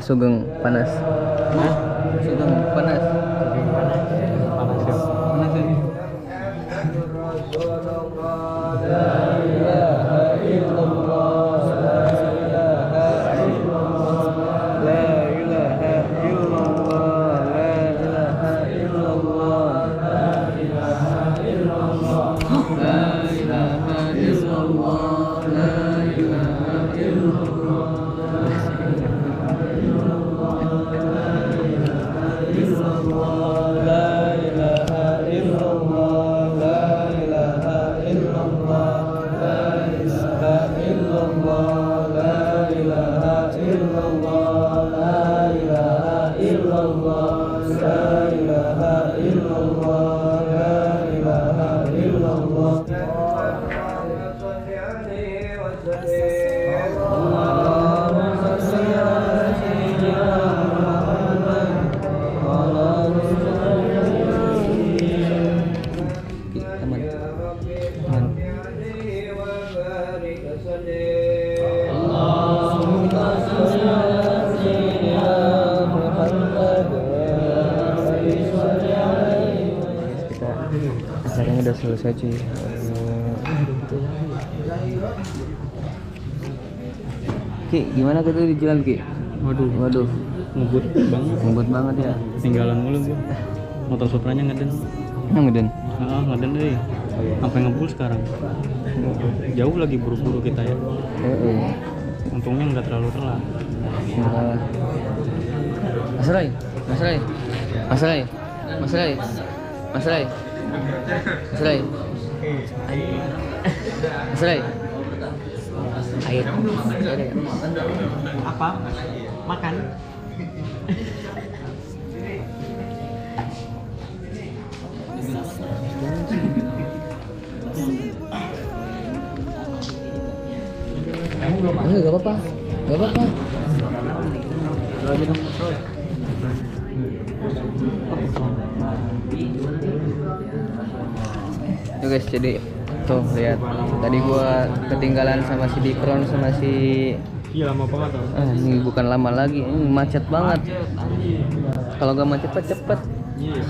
Sugeng panas. Hah? Sugeng panas. Panas ya. Panas ini. Acaranya udah selesai cuy. Ki, gimana kita di jalan Ki? Waduh, ngebut banget ya. Tinggalan mulu gua. Motor Supranya ngeden. Ngeden. Ngeden deh. Sampai ngebul sekarang. Jauh lagi buru-buru kita ya. Untungnya nggak terlalu telat. Mas Rai. Air. Apa? Makan. Gak apa-apa. Tuh guys, jadi tuh lihat. Tadi gua ketinggalan sama si Dikron sama si. Iya lama banget tuh. Ini bukan lama lagi, ini macet banget. Kalau gak macet cepet. Iya.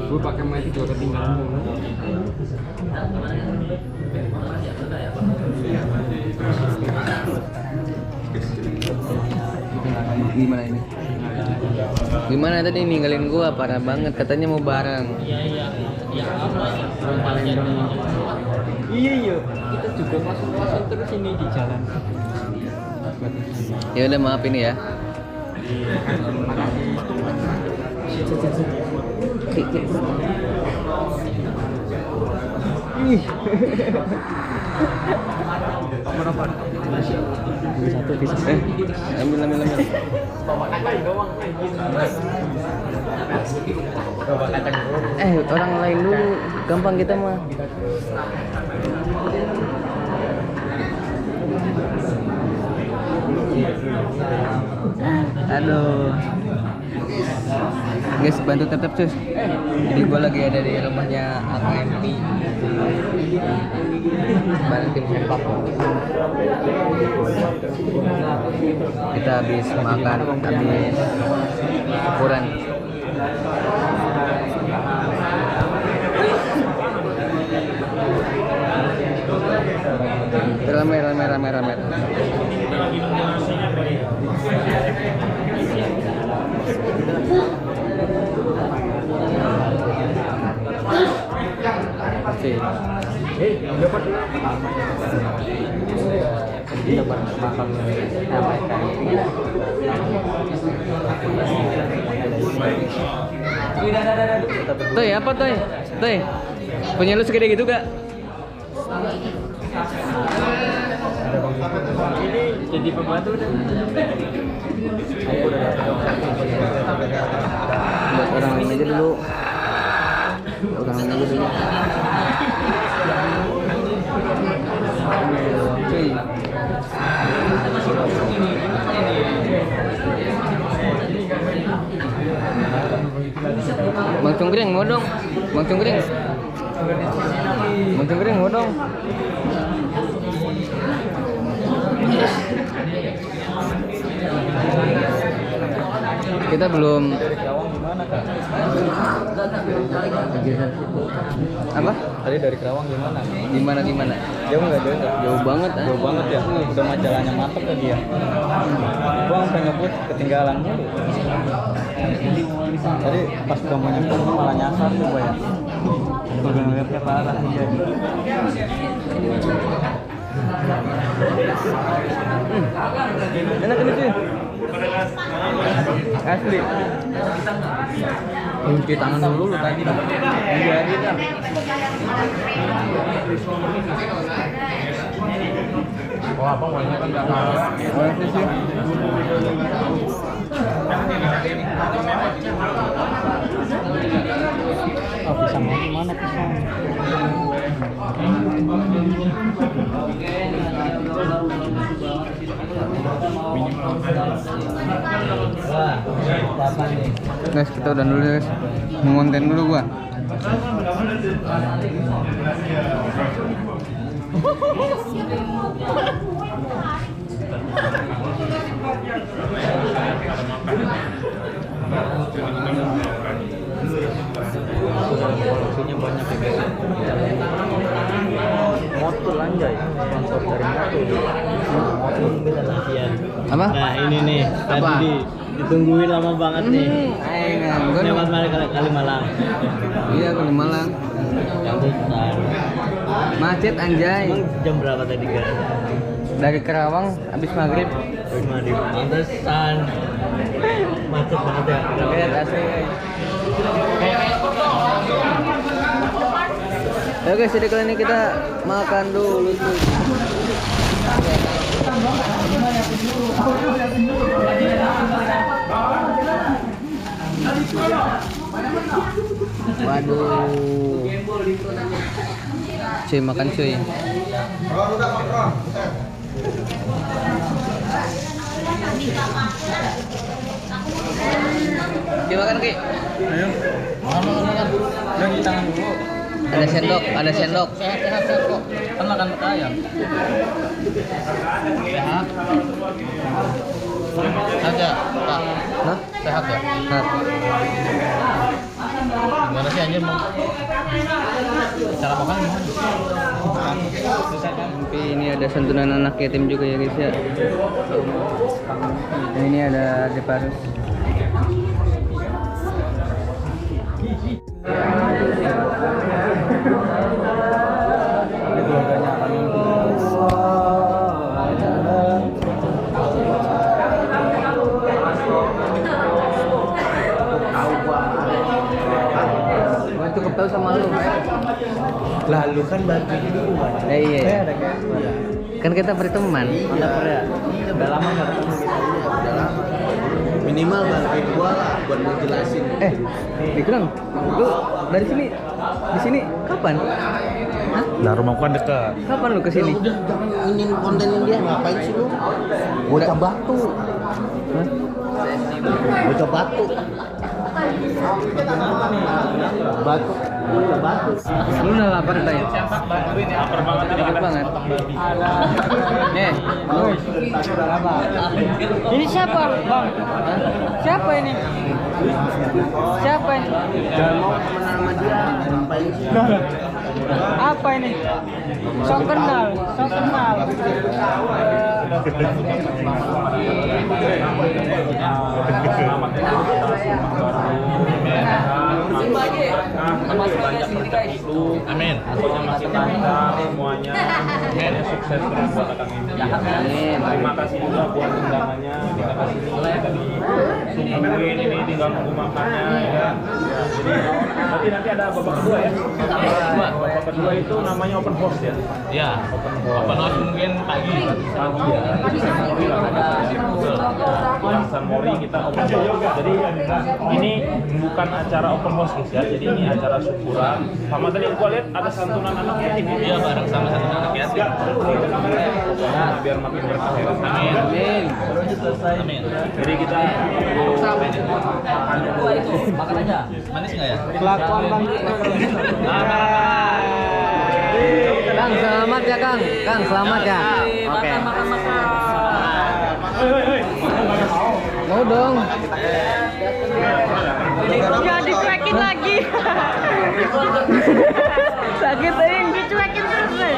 Gue pakai mic juga ketinggalan mulu. Gimana ini? Gimana tadi ninggalin gua, parah banget, katanya mau bareng. Iya. Kita juga masuk terus ini di jalan. Ya udah, maaf ini ya. Satu bisa. Ambil. Orang lain dulu, gampang kita mah. Aduh. Guys, bantu tap cus. Jadi gua lagi ada di rumahnya AKMP. Bareng tim sepak. Kita habis makan, habis syukuran. Rame. Dapat makan Toy, apa Toy? Punya lu segede gitu gak? Ini jadi pembantu dan buat orang lain aja dulu. Cuy. Bang Cungkring mau dong. Bang Cungkring. Bang Cungkring mau dong. Kita belum. Apa? Tadi dari Kerawang gimana? Gimana? Jauh nggak? Jauh banget. Jauh banget ya. Udah majalahnya mantep tadi ya. Gua sampai ngebut ketinggalan mulu. Tadi pas udah mau nyampe malah nyasar tuh ya. Udah ngeliatnya parah nih. Enak ini cuy. Asli. Cuci tangan dulu lu tadi. Iya, kita. Wah, apa warnanya kan enggak tahu. Orang sih. Oh, pisangnya gimana pisang? Guys, kita udah dulu guys. Ngonten dulu gua. Porsinya banyak ya guys. Motor anjay, sponsor dari motor. Beda latihan. Apa? Nah ini nih, Apa? tadi ditungguin lama banget nih. Ayo, gua Lewat kali Malang. Iya, aku di Malang. Yang besar. Macet anjay. Emang jam berapa tadi kan? Dari Kerawang habis maghrib. Terus mandi. Pantesan. Macet banget ya. Lihat asli. Oke, jadi kali ini kita makan dulu tuh. Waduh. Cuy, makan cuy. Kita makan Ki. Ayo. Makan. Yang di tangan dulu. Ada sendok, ada sendok. Sehat kok. Kan makan mata ayam. Sehat. Aja, Pak. Hah? Sehat ya? Nah, Gimana sih anjir mau? Cara makan gimana? tapi ini ada santunan anak yatim juga ya guys ya. Dan ini ada Deparus. Ini keluarganya Amin. Gua cukup tahu sama lu. Lalu kan bagi Iya. Ada kayak Kan kita berteman. mantap ya. Udah lama nggak ketemu kita. udah lama. Minimal bantuin gua lah buat mau jelasin. Dikurang. Lu dari sini di sini kapan? Hah? Nah, rumahku kan dekat. Kapan lu kesini? Udah jangan ingin kontenin dia, ngapain sih lu? Bocah batu. Hah? Bocah batu. Batu. Bocah batu. Lu udah lapar tadi? Lapar banget ini. Lapar banget. Lu Ini siapa, Bang? Siapa ini? Siapa ini? Jangan mau temenan sama dia. Ngapain sih? Apa ini? Sok kenal, sok kenal. Amin. Masih lancar semuanya. Semuanya sukses terus buat Kang Indi. Amin. Terima kasih juga buat undangannya. Kita kasih tadi sungguhin ini tinggal nunggu makannya ya. Jadi nanti ada babak kedua ya. Babak kedua itu namanya open house ya. Ya. Open house mungkin pagi. Pagi ya. Mori lah ada San Mori kita open house. Jadi ini bukan acara open house guys ya. Jadi ini acara syukuran. Sama tadi gua lihat ada santunan anak yatim. Iya, bareng sama santunan anak yatim. Nah, biar makin berkah ya. Amin. Amin. Jadi kita Makan aja. Manis nggak ya? Kelakuan bang. Kang, selamat ya Kang. Kang, selamat ya. Oke. Mau dong. Jangan dicuekin lagi. Sakit ing dicuekin terus nih.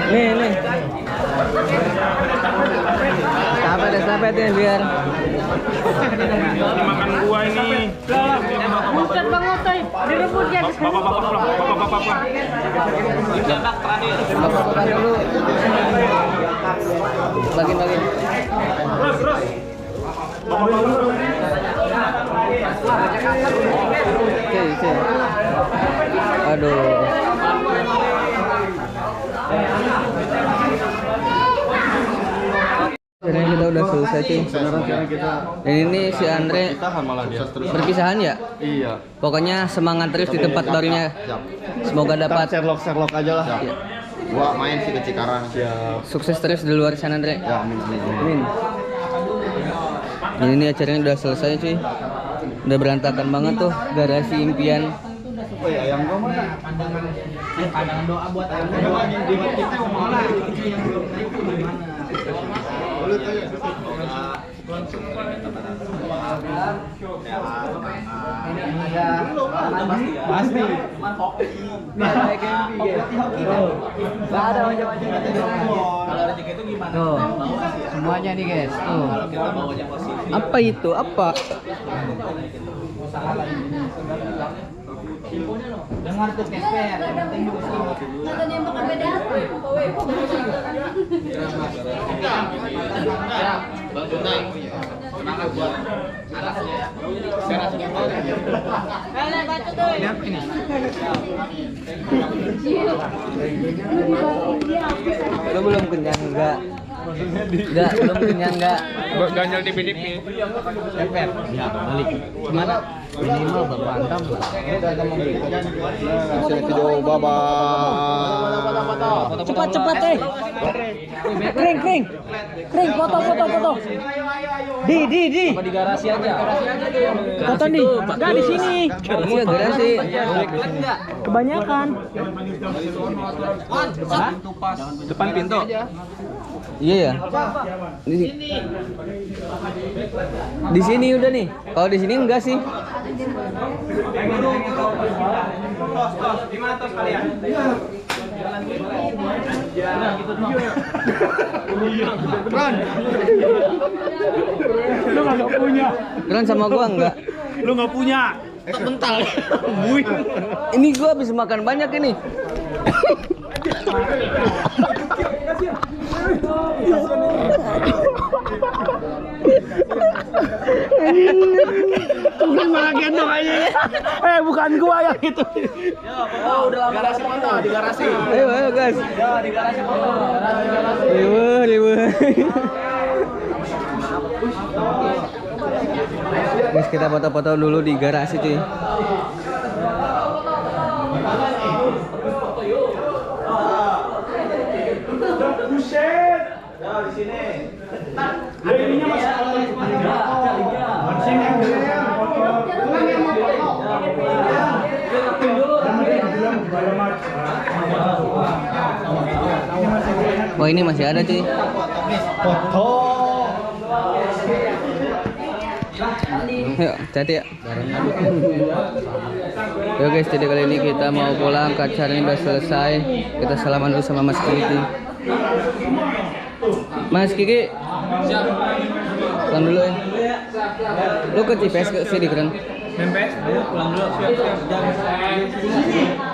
Nih. Stafet ya biar. makan gua ini. Buset Bang Otoy, direbut ya. Bapak pulang. Bapak dulu. Bagi. Terus. Bapak pulang. Oke. Aduh. Akhirnya kita udah selesai cuy. Dan ini si Andre berpisahan ya? Iya. Pokoknya semangat terus di tempat barunya. Semoga dapat Sherlock aja lah. ya, Gua main sih ke Cikarang. Siap. sukses terus di luar sana Andre. Ya, amin. Amin. Dan ini acaranya udah selesai cuy. Udah berantakan banget tuh garasi impian. Oh ya, ayam gua mana? Pandangan doa buat ayam gua. Kita semua lah. Pasti. Gak ada wajah-wajah. Kalau rezeki itu gimana? Tuh, semuanya nih guys. Tuh. Apa itu? Apa? Dengar tuh kesper, yang penting juga sama. Kata nembak ke beda apa? Bang Junai, semangat buat anaknya ya. Sekarang sudah tahu. Kalian baca tuh. Ini apa ini? Lo belum kenyang enggak? Enggak, belum kenyang enggak? Ganjal di PDP. Ceper. Ya, balik. Gimana? Minimal Bapak Antam. Hasil video bye-bye. Cepat Kring, foto. Di. Di garasi aja. Foto nih. Enggak di sini. Iya, garasi. Kebanyakan. Depan pintu. Iya ya. Di sini udah nih. Kalau di sini enggak sih. Lu nggak punya. Keren sama gua enggak? Lu nggak punya. Bentar. Ini gua habis makan banyak ini. Bukan malah gendong aja. Bukan gua yang itu. Garasi foto di garasi. Ayo guys. Ya, di garasi foto. Ribut. Guys, kita foto-foto dulu di garasi cuy. Buset. Ya di sini. Ininya masih Wah, ini masih ada cuy. Yuk, hati ya. Yuk guys, jadi kali ini kita mau pulang, acaranya udah selesai. Kita salaman dulu sama Mas Kiki. Mas Kiki, pulang dulu ya. Lu ke Cipes ke sini keren. Mempes, pulang dulu.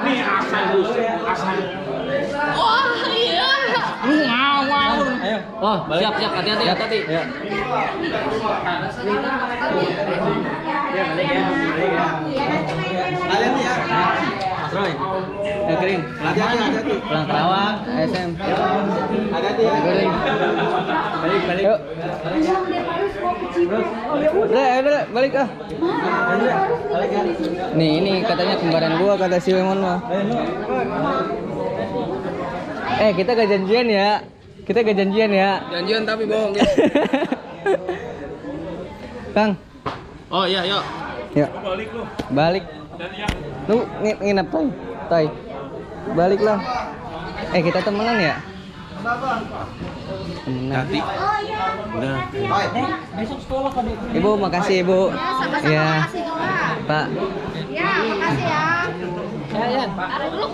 Nih asal. Wah, iya. Oh, siap, hati-hati. Ya. Kalian ya. Troy. Kering. Hati-hati. Pulang Kerawang, SM. Hati-hati ya. Kering. Yuk. Udah, balik ah. Nih, ini katanya kembaran gua kata si Wemon mah. Kita gak janjian ya. Janjian tapi bohong. Kang. Oh iya, yuk. Yuk. Balik. Lu nginep Tay. Balik lah. Kita temenan ya? Temenan. Udah. Ibu, makasih Ibu. Sama-sama Ya. makasih juga. Pak. Ya, makasih ya. Ya. Taruh dulu.